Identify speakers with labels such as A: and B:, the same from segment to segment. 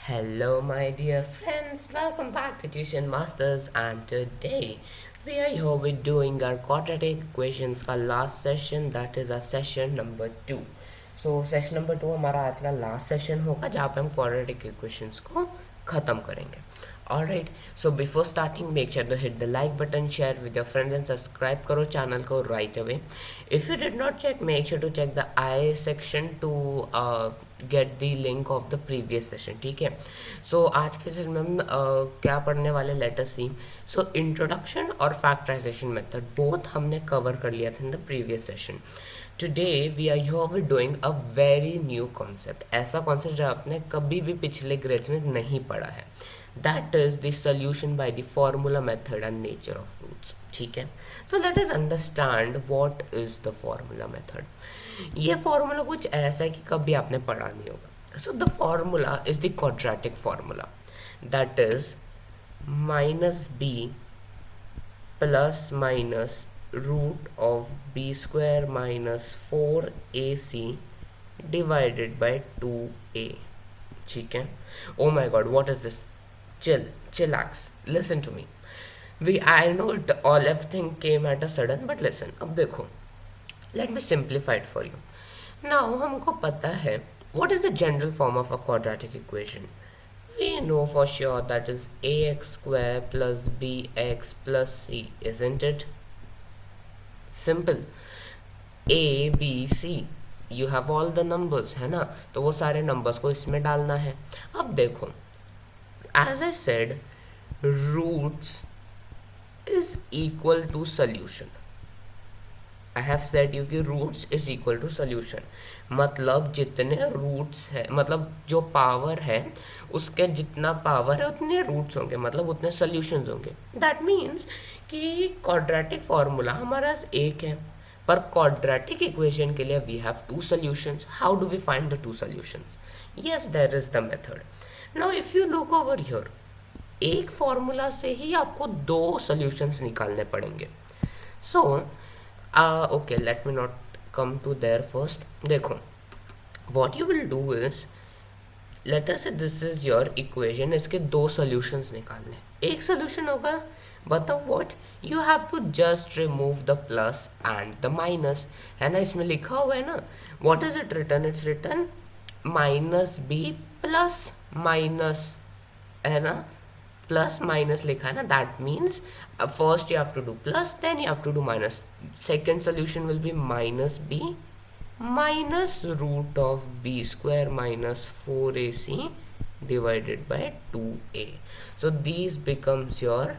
A: Hello, my dear friends. Welcome back to Tuition Masters. And today we are here with doing our quadratic equations का last session. That is our session number 2. So session number 2 हमारा आज का last session होगा जहाँ पे हम quadratic equations को ख़त्म करेंगे. Alright, so before starting, make sure to hit the like button, share with your friends and subscribe करो channel को right away. If you did not check, make sure to check the I section to get the link of the previous session. ठीक है. So आज के session में हम क्या पढ़ने वाले, let us see. So introduction और factorization method both हमने cover कर लिया था in the previous session. Today we are here with doing a very new concept. ऐसा concept जो आपने कभी भी पिछले grades में नहीं पढ़ा है. That is the solution by the formula method and nature of roots. ठीक है. So let us understand what is the formula method. ये formula कुछ ऐसा है कि कभी आपने पढ़ा नहीं होगा. So the formula is the quadratic formula. That is minus b plus minus root of b square minus 4ac divided by 2a. ठीक है. Oh my god, what is this? Chillax, listen to me. I know it all, everything came at a sudden, but listen. अब देखो, let me simplify it for you. Now हमको पता है what is the general form of a quadratic equation. We know for sure that is ax square plus bx plus c, isn't it? Simple. a b c, you have all the numbers, है ना. तो वो सारे numbers को इसमें डालना है. अब देखो, as I said, roots is equal to solution. I have said you कि roots is equal to solution. मतलब जितने roots है, मतलब जो power है उसके जितना power है उतने roots होंगे, मतलब उतने solutions होंगे. That means कि quadratic formula हमारा एक है, पर quadratic equation के लिए we have two solutions. How do we find the two solutions? Yes, there is the method. Now if you look over here, एक फॉर्मूला से ही आपको दो सॉल्यूशंस निकालने पड़ेंगे. So okay, let me not come to there first. देखो, what you will do is, let us say this is your equation. इसके दो सॉल्यूशंस निकालने. एक सॉल्यूशन होगा, बताओ what, you have to just remove the plus and the minus. है ना, इसमें लिखा हुआ है ना. What is it written? It's written minus B plus minus, है ना, प्लस माइनस लिखा है ना. That means first you have to do plus, then you have to do minus. Second solution will be minus b minus root of B square minus 4ac divided by 2a. So these becomes your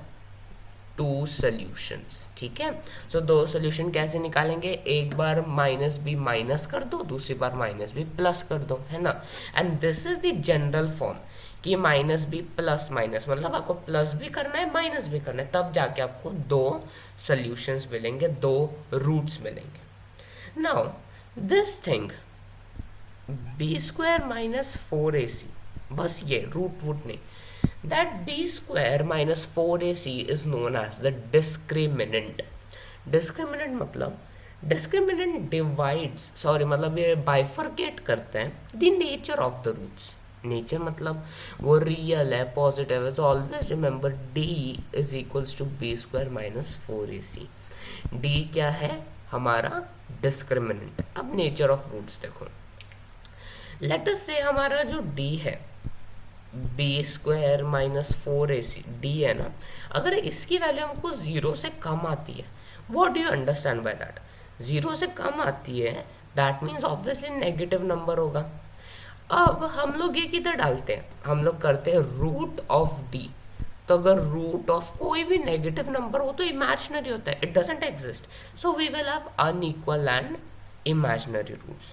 A: two solutions. ठीक है. सो दो solution कैसे निकालेंगे? एक बार minus b minus कर दो, दूसरी बार minus B plus कर दो, है ना. And this is the general form कि माइनस बी प्लस माइनस, मतलब आपको प्लस भी करना है माइनस भी करना है, तब जाके आपको दो सॉल्यूशंस मिलेंगे, दो रूट्स मिलेंगे. Now this thing b square minus 4ac, बस ये रूट वूट नहीं. That b square minus 4ac is known as the discriminant. Discriminant मतलब discriminant divides, sorry, मतलब ये bifurcate करते हैं the nature of the roots. Nature मतलब वो रियल है, पॉजिटिव है. तो always remember d is equals to b square minus 4ac. d क्या है? हमारा डिस्क्रिमिनेंट. अब नेचर ऑफ रूट्स देखो. लेट अस से हमारा जो d है b square minus 4ac, D है ना, अगर इसकी वैल्यू हमको जीरो से कम आती है, what do you understand by that? Zero से कम आती है, that means obviously negative number होगा. अब हम लोग ये किधर डालते हैं? हम लोग करते हैं रूट ऑफ डी. तो अगर रूट ऑफ कोई भी नेगेटिव नंबर हो तो इमेजिनरी होता है, it doesn't exist. So we will have unequal and imaginary roots.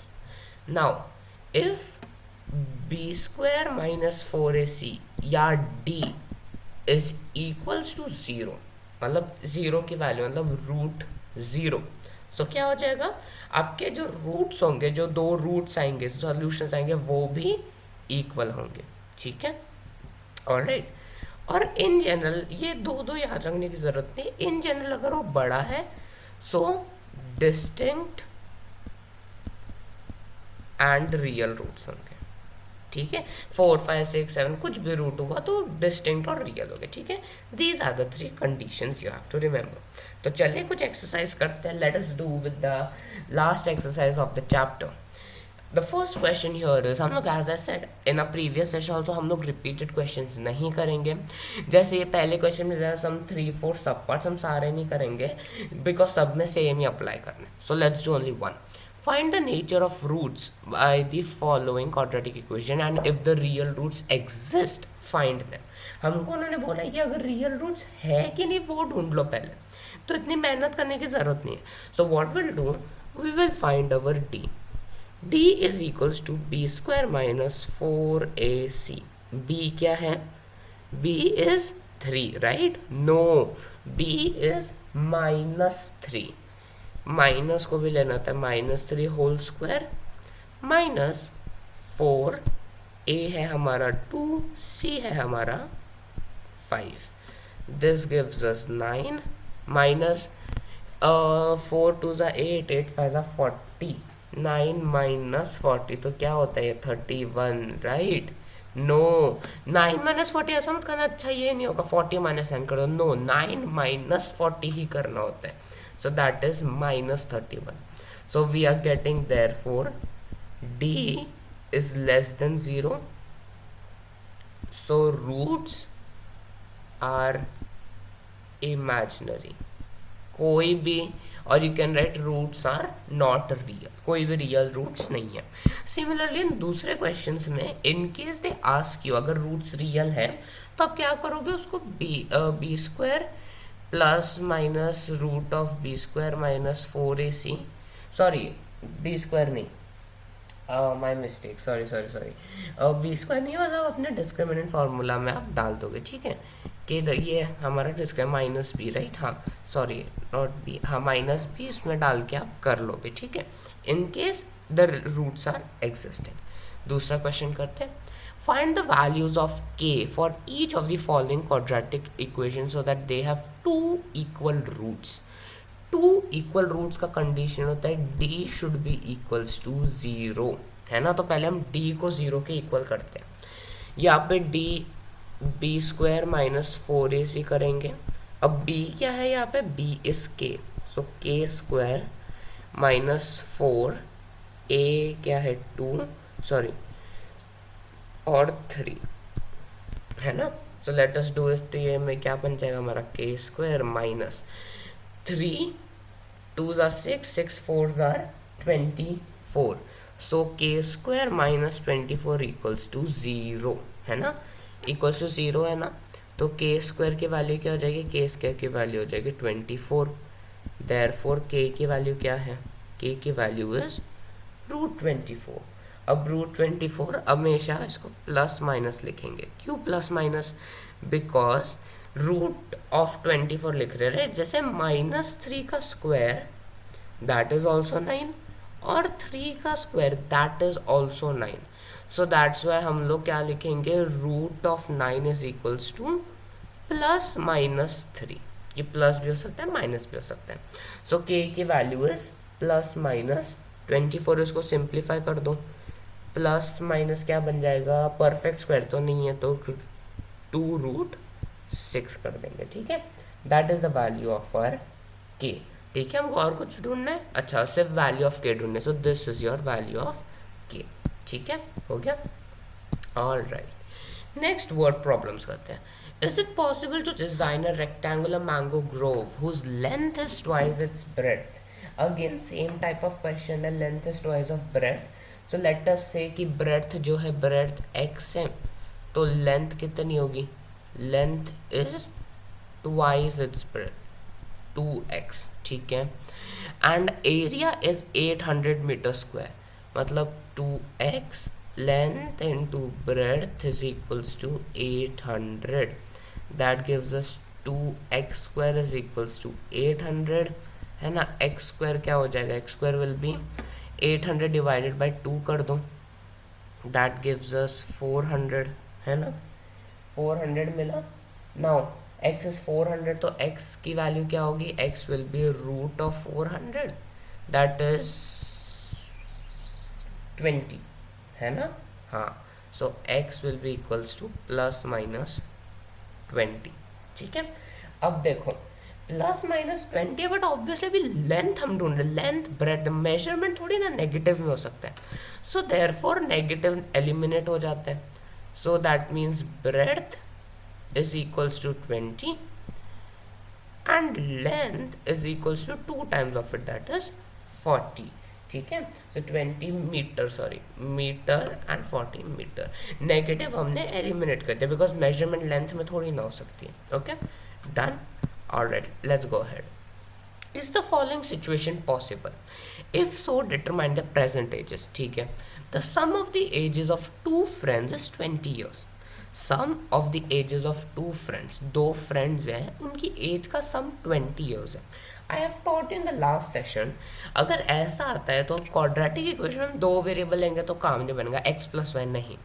A: Now if b square minus 4ac या d is equals to zero, मतलब जीरो की वैल्यू मतलब रूट जीरो, सो क्या हो जाएगा? आपके जो रूट्स होंगे, जो दो रूट्स आएंगे, सॉल्यूशंस आएंगे, वो भी इक्वल होंगे. ठीक है, ऑलराइट. और इन जनरल ये दो दो याद रखने की जरूरत नहीं. इन जनरल अगर वो बड़ा है सो डिस्टिंक्ट एंड रियल रूट्स होंगे. ठीक है, 4 5 6 7 कुछ भी रूट हुआ तो डिस्टिंक्ट और रियल हो गए, ठीक है। These are the 3 conditions you have to remember. तो चलिए कुछ एक्सरसाइज करते हैं। Let us do with the last exercise of the chapter. The first question here is, हम लोग as I said in a previous session also हम लोग repeated questions नहीं करेंगे। जैसे ये पहले क्वेश्चन में जरा हम 3 4 सब पार्ट्स हम सारे नहीं करेंगे बिकॉज सब में सेम ही अप्लाई करना है। So let's do only one. Find the nature of roots by the following quadratic equation and if the real roots exist, find them. हमको उन्होंने बोला कि अगर रियल रूट्स है कि नहीं वो ढूंढ लो पहले, तो इतनी मेहनत करने की जरूरत नहीं है। So what will do, we will find our d. d is equals to b square minus 4ac. b क्या है? b is 3, right? No, b is -3. Minus को भी लेना था, -3 होल स्क्वायर माइनस 4, a है हमारा 2, c है हमारा 5. दिस गिव्स अस 9 माइनस 4 2 ज़ा 8, 8 5 ज़ा 40, 9 माइनस 40 तो क्या होता है? 31, राइट? नो, 9 माइनस 40 ऐसा मत करना, अच्छा ये नहीं होगा 40 माइनस 9 कर दो। नो, 9 माइनस 40 ही करना होता है। So that is -31. So we are getting therefore d is less than 0. So roots are imaginary. कोई भी, और you can write roots are not real. कोई भी रियल रूट्स नहीं है। सिमिलरली इन दूसरे क्वेश्चंस में in case they ask you अगर रूट्स रियल है तो आप क्या करोगे, उसको B square plus minus root of B square minus 4ac, sorry B square नहीं, my mistake, sorry B square नहीं, मतलब अपने डिस्क्रिमिनेंट फार्मूला में आप डाल दोगे, ठीक है, कि ये हमारा डिस्क्रिम माइनस बी, राइट? हाँ सॉरी नॉट बी, हाँ माइनस बी, इसमें डाल के आप कर लोगे, ठीक है, in case the roots are existing. दूसरा क्वेश्चन करते हैं। Find the values of k for each of the following quadratic equations so that they have two equal roots. Two equal roots का कंडीशन होता है d should be equals to 0, है ना? तो पहले हम d को 0 के इक्वल करते हैं। यहाँ पे d b square minus 4ac करेंगे। अब b क्या है यहाँ पे? b is k, so k square minus 4, a क्या है 2, सॉरी और 3, है ना? सो लेट अस डू इस, तो ये में क्या बन जाएगा हमारा k स्क्वायर माइनस 3 2 ज़ा 6 6 4 ज़ा 24, so k square minus 24 equals to 0, है ना? इक्वल्स टू 0 है ना? तो k स्क्वायर की वैल्यू क्या हो जाएगी? k स्क्वायर की वैल्यू हो जाएगी 24। देयरफॉर k की वैल्यू क्या है? k की वैल्यू इज √24। अब √24 हमेशा इसको प्लस माइनस लिखेंगे। क्यों plus minus? Because root of 24 लिख रहे हैं, जैसे -3 का स्क्वायर दैट इज ऑल्सो 9 और 3 का square that is also 9, so that's why हम लोग क्या लिखेंगे, root of 9 is equals to plus minus 3। ये प्लस भी हो सकता है माइनस भी हो सकता है। सो k की वैल्यू इज प्लस माइनस 24, इसको सिंप्लीफाई कर दो, प्लस माइनस क्या बन जाएगा, परफेक्ट स्क्वायर तो नहीं है तो 2√6 कर देंगे, ठीक है। That is the value of our k, ठीक है। हमको और कुछ ढूंढना है? अच्छा, सिर्फ वैल्यू ऑफ k ढूंढना है, so this is your value of k, ठीक है, हो गया। All right, next word problems करते हैं। Is it possible to design a rectangular mango grove whose length is twice its breadth? Again, same type of question, and length is twice of breadth. So let us say कि breadth जो है breadth x है, तो length कितनी होगी? Length is twice its breadth, 2x, ठीक है। And area is 800 meter square, मतलब 2x length into breadth is equals to 800. That gives us 2x square is equals to 800, है ना। x square क्या हो जाएगा? x square will be 800 divided by 2 कर दो, that gives us 400, है ना। 400 मिला। now x is 400, तो x की वैल्यू क्या होगी? x will be root of 400, that is 20, है ना। हाँ, सो x will be equals to plus minus 20। ठीक है, अब देखो प्लस माइनस 20 बट ऑब्वियसली अभी लेंथ हम ढूंढ रहे, लेंथ ब्रेड मेजरमेंट थोड़ी ना नेगेटिव में हो सकता है, सो देयरफॉर नेगेटिव एलिमिनेट हो जाता है, so that means breadth is equals to 20 and length is equals to 2 times of it, that is 40। ठीक है, तो 20 metre, sorry metre and 40 metre, negative हमने एलिमिनेट कर दिया बिकॉज मेजरमेंट लेंथ में थोड़ी ना हो सकती है। Okay done, alright let's go ahead. Is the following situation possible? If so determine the present ages. ठीक है, the sum of the ages of two friends is 20 years। Sum of the ages of two friends, दो friends हैं उनकी age का sum 20 years है। I have taught in the last session, अगर ऐसा आता है तो क्वाड्रेटिक इक्वेशन दो वेरिएबल लेंगे तो काम नहीं बनेगा, x प्लस वाई नहीं।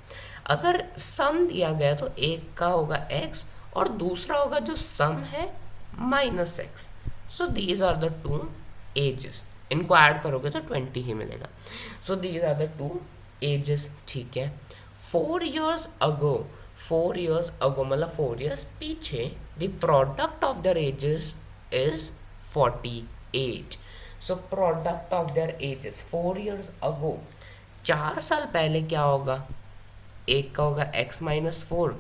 A: अगर सम दिया गया तो एक का होगा x और दूसरा होगा जो सम है minus x. So these are the two ages, इनको ऐड करोगे तो 20 ही मिलेगा। So these are the two ages. ठीक है, 4 years अगो, 4 years अगो मतलब 4 years पीछे, the product of their edges is 48। So product of their edges 4 years अगो, 4 साल पहले क्या होगा, एक का होगा x माइनस 4,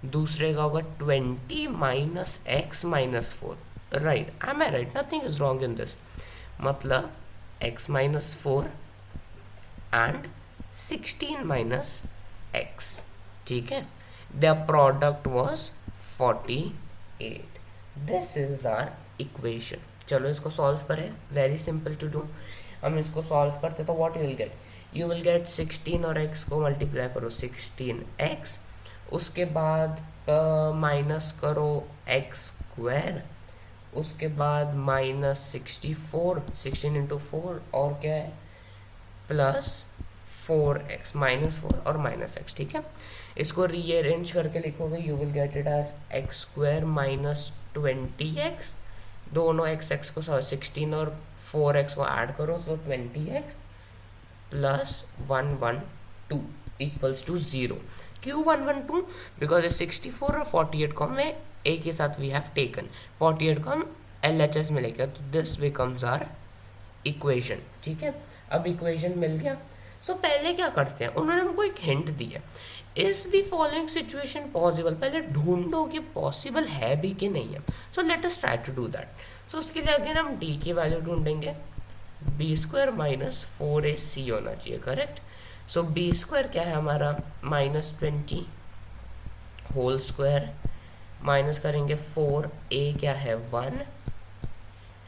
A: दूसरे का होगा 20 minus x minus 4। Right, am I right? Nothing is wrong in this, मतलब x minus 4 and 16 minus x। ठीक है, the product was 48। This is our equation. चलो इसको सॉल्व करें, वेरी सिंपल टू डू। हम इसको सॉल्व करते तो व्हाट यू विल गेट 16 और x को मल्टीप्लाई करो 16x, उसके बाद माइनस करो x स्क्वायर, उसके बाद माइनस 64, 16 इंटू 4 और क्या है प्लस 4x, माइनस 4 और माइनस x। ठीक है, इसको रीअरेंज करके लिखोगे, you will get it as x square minus 20x, दोनों x को 16 और 4x को ऐड करो तो 20x प्लस 112 इक्वल्स टू 0। क्यों 112? बिकॉज 64 और 48 को हमें एक ही साथ वी हैव टेकन, 48 को हम LHS में लेकर, तो दिस बिकम्स आर इक्वेशन। ठीक है, अब इक्वेशन मिल गया। सो पहले क्या करते हैं, उन्होंने हमको एक हिंट दिया, is the following situation possible, पहले ढूंढो कि पॉसिबल है भी कि नहीं है। So let us try to do that. So उसके लिए अगेन हम d की वैल्यू ढूंढेंगे, बी स्क्वायर माइनस 4ac होना चाहिए, करेक्ट। सो बी स्क्वायर क्या है हमारा माइनस 20 होल स्क्वायर, माइनस करेंगे 4a क्या है 1,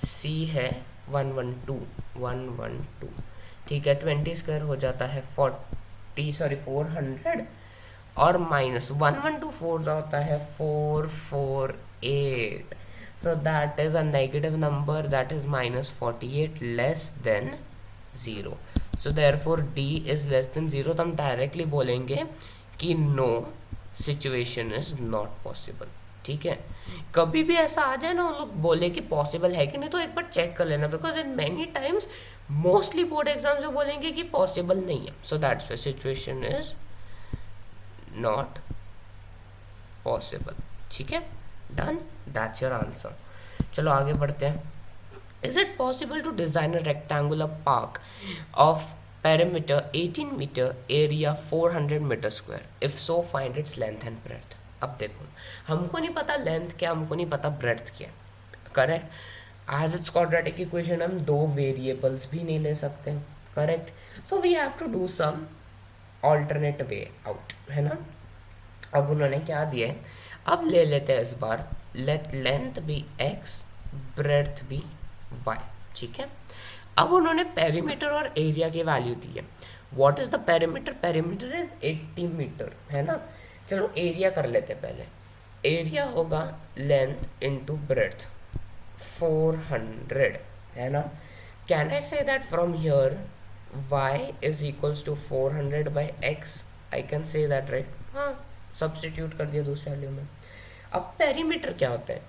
A: c है 112। ठीक है, 20 स्क्वायर हो जाता है 400 और माइनस 112 होता है 448। So that is a negative number, that is minus 48 less than 0। So therefore d is less than 0, तो हम डायरेक्टली बोलेंगे कि know situation is not possible. ठीक है, कभी भी ऐसा आ जाए ना उन लोग बोले कि पॉसिबल है कि नहीं, तो एक बार चेक कर लेना, because in many times mostly board exams में बोलेंगे कि पॉसिबल नहीं है। So that's why situation is not possible. ठीक है, डन, दैट्स योर आंसर। चलो आगे बढ़ते हैं। Is it possible to design a rectangular park of perimeter 18 meter area 400 meter square, if so find its length and breadth। अब देखो, हमको नहीं पता लेंथ क्या, हमको नहीं पता ब्रेड्थ क्या, correct. As it's quadratic equation हम दो वेरिएबल्स भी नहीं ले सकते, correct. So we have to do some alternate way out, है ना। अब उन्होंने क्या दिया है, अब ले लेते हैं इस बार, let length be x, breadth be y। ठीक है, अब उन्होंने पेरीमीटर और एरिया की वैल्यू दी है। What is the perimeter? Perimeter is 80 metre, है ना। चलो एरिया कर लेते हैं पहले। एरिया होगा लेंथ इनटू ब्रेड्थ 400, है ना। Can I say that from here y is equals to 400 by x, I can say that, right. हाँ, सब्सटीट्यूट कर दिया दूसरे वैल्यू में। अब पेरीमीटर क्या होता है?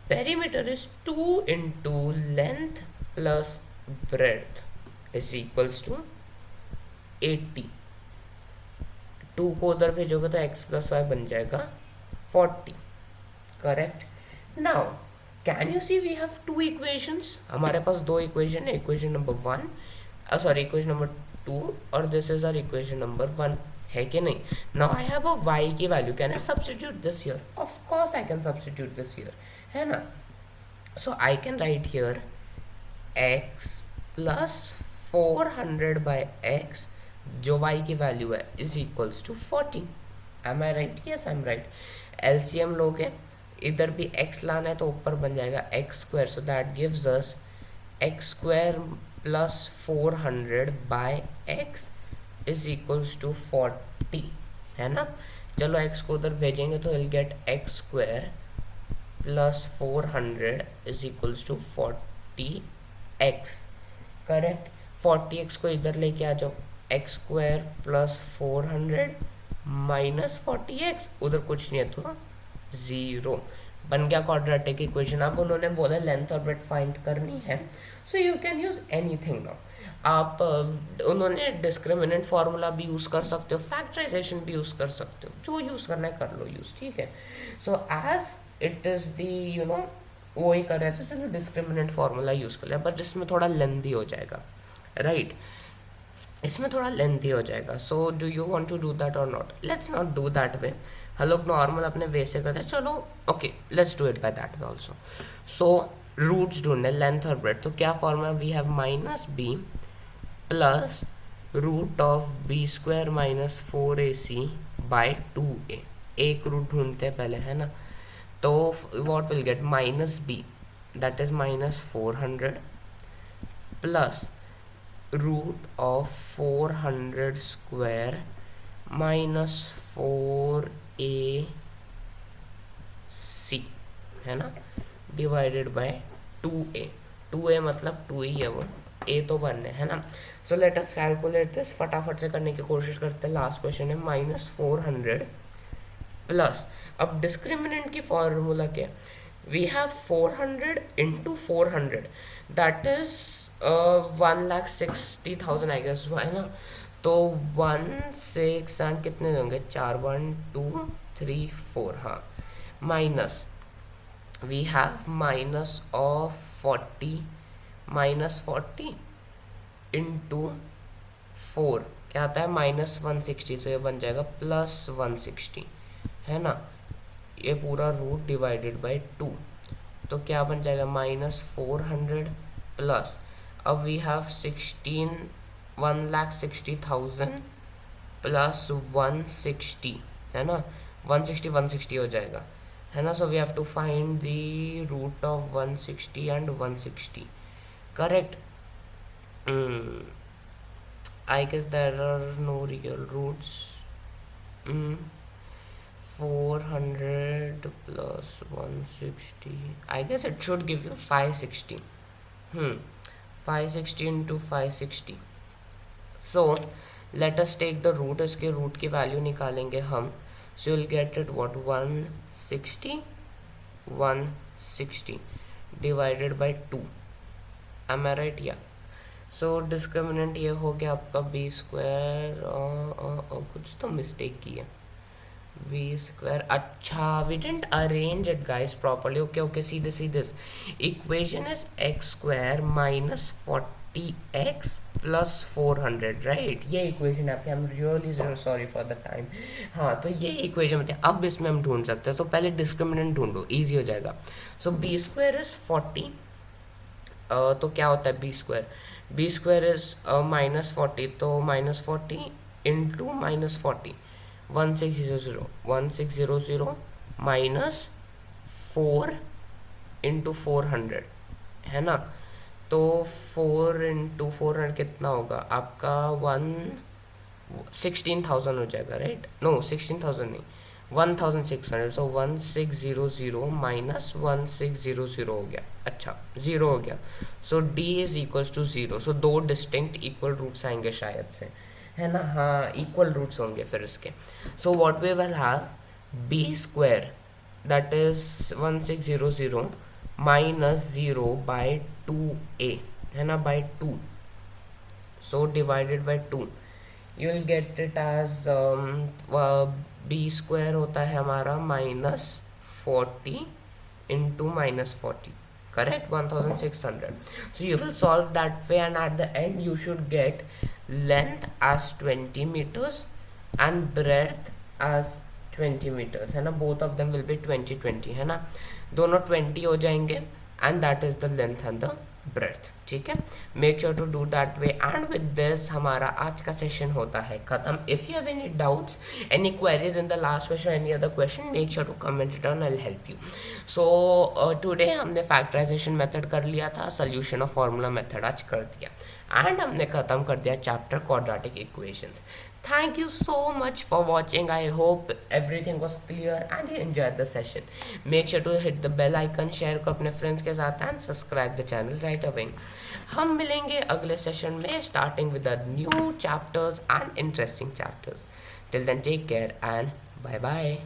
A: Perimeter is 2 into length plus breadth is equals to 80। 2 को उधर भेजोगे तो x प्लस वाई बन जाएगा 40, correct. Now can you see we have two equations, हमारे पास दो इक्वेशन है, equation number 1 sorry equation number 2 और this is our equation number 1, है कि नहीं। Now I have a y की value, can I substitute this here, of course I can substitute this here, है ना। So I can write here x plus 400 by x, जो y की value है, is equals to 40। Am I right? Yes I am right. LCM लोगे, इधर भी x लाना है तो ऊपर बन जाएगा x square, so that gives us x square plus 400 by x is equals to 40, है ना। चलो x को उधर भेजेंगे तो will get x square plus 400 is equals to 40x, correct. 40x को इधर लेके आ जाओ, x square plus 400 minus 40x, उधर कुछ नहीं है तो 0, बन गया क्वाड्रेटिक इक्वेशन। अब उन्होंने बोला लेंथ और ब्रेड्थ फाइंड करनी है, so you can use anything now. आप उन्होंने डिस्क्रिमिनेंट फार्मूला भी यूज़ कर सकते हो, फैक्टराइजेशन भी यूज़ कर सकते हो, जो यूज़ करना है कर लो यूज़, ठीक है। So as it is the you know वो ही कर रहे थे तो डिस्क्रिमिनेंट फार्मूला यूज़ कर लिया, बट जिसमें थोड़ा लेंथी हो जाएगा, राइट इसमें थोड़ा लेंथी हो जाएगा। So do you want to do that और not? Let's not do that way, हम लोग नॉर्मल अपने वे से करते हैं, चलो okay let's do it by that way also. So roots ढूंढने लेंथ और ब्रेड्थ, तो क्या formula we have minus B plus root of B square minus 4ac by 2a, एक रूट ढूंढते हैं पहले, है ना। तो what will get minus B that is minus 400 plus root of 400 square minus 4ac, है ना, डिवाइडेड बाय 2a, 2a मतलब 2 ही है वो, a तो 1 है ना। So let us calculate this, फटाफट से करने की कोशिश करते हैं। लास्ट क्वेश्चन है माइनस 400 प्लस, अब डिस्क्रिमिनेंट की फॉर्मूला क्या है, we have 400 into 400 that is 1,60,000 I guess, है ना। तो 1 6 एंड कितने होंगे 4, 1 2 3 4, हाँ, minus we have minus of 40 minus 40 into 4 क्या आता है माइनस 160, तो ये बन जाएगा प्लस 160, है ना। ये पूरा रूट डिवाइडेड बाय 2, तो क्या बन जाएगा माइनस 400 प्लस, अब वी हैव 1,60,000 प्लस 160, है ना, 160 160 हो जाएगा, है ना। So we have to find the root of 160 and 160, correct. I guess there are no real roots. 400 plus 160, I guess it should give you 560. 560 into 560. So let us take the root, इसके root की value निकालेंगे हम, so you'll get it what 160 divided by 2, am I right? Yeah. So discriminant ये हो गया आपका B square, कुछ तो मिस्टेक की है, बी स्क्वायर, अच्छा we didn't arrange it guys properly, okay okay, see this equation is x square minus 40x plus 400, right, ये इक्वेशन आपके, I am really sorry for the time. हाँ, तो ये इक्वेशन होती है, अब इसमें हम ढूंढ सकते हैं, तो पहले डिस्क्रिमिनेंट ढूंढो, ईजी हो जाएगा। सो बी स्क्वायर इज 40, तो क्या होता है बी स्क्वायर इज माइनस 40, तो minus 40 into minus 40, 1600 minus 4 into 400, है ना। तो 4 इंटू 400 कितना होगा आपका 16,000 हो जाएगा, राइट, नो 16,000 नहीं, 1,600, सो 1600 माइनस 1600 हो गया, अच्छा 0 हो गया। सो d इज इक्वल्स टू 0, सो दो डिस्टिंक्ट इक्वल रूट्स आएंगे शायद से, है ना, हाँ इक्वल रूट्स होंगे फिर इसके। So what we will have b square that is 1600 minus 0 by 2a, है ना, by 2, so divided by 2, you will get it as b square होता है हमारा -40 into -40, correct, 1600. So you will solve that way, and at the end you should get length as 20 meters and breadth as 20 meters, है ना. both of them will be 20 20, है ना. दोनों 20 हो जाएंगे, and that is the length and the breadth. ठीक है, make sure to do that way. And with this हमारा आज का सेशन होता है खत्म. If you have any doubts, any queries in the last question, any other question, make sure to comment it on, I will help you. So today हमने factorisation method कर लिया था, सोल्यूशन ऑफ फार्मूला मेथड आज कर दिया, and हमने खत्म कर दिया chapter quadratic equations. Thank you so much for watching. I hope everything was clear and you enjoyed the session. Make sure to hit the bell icon, share को अपने friends के साथ, and subscribe the channel right away. हम मिलेंगे अगले session में, starting with the new chapters and interesting chapters. Till then, take care and bye bye.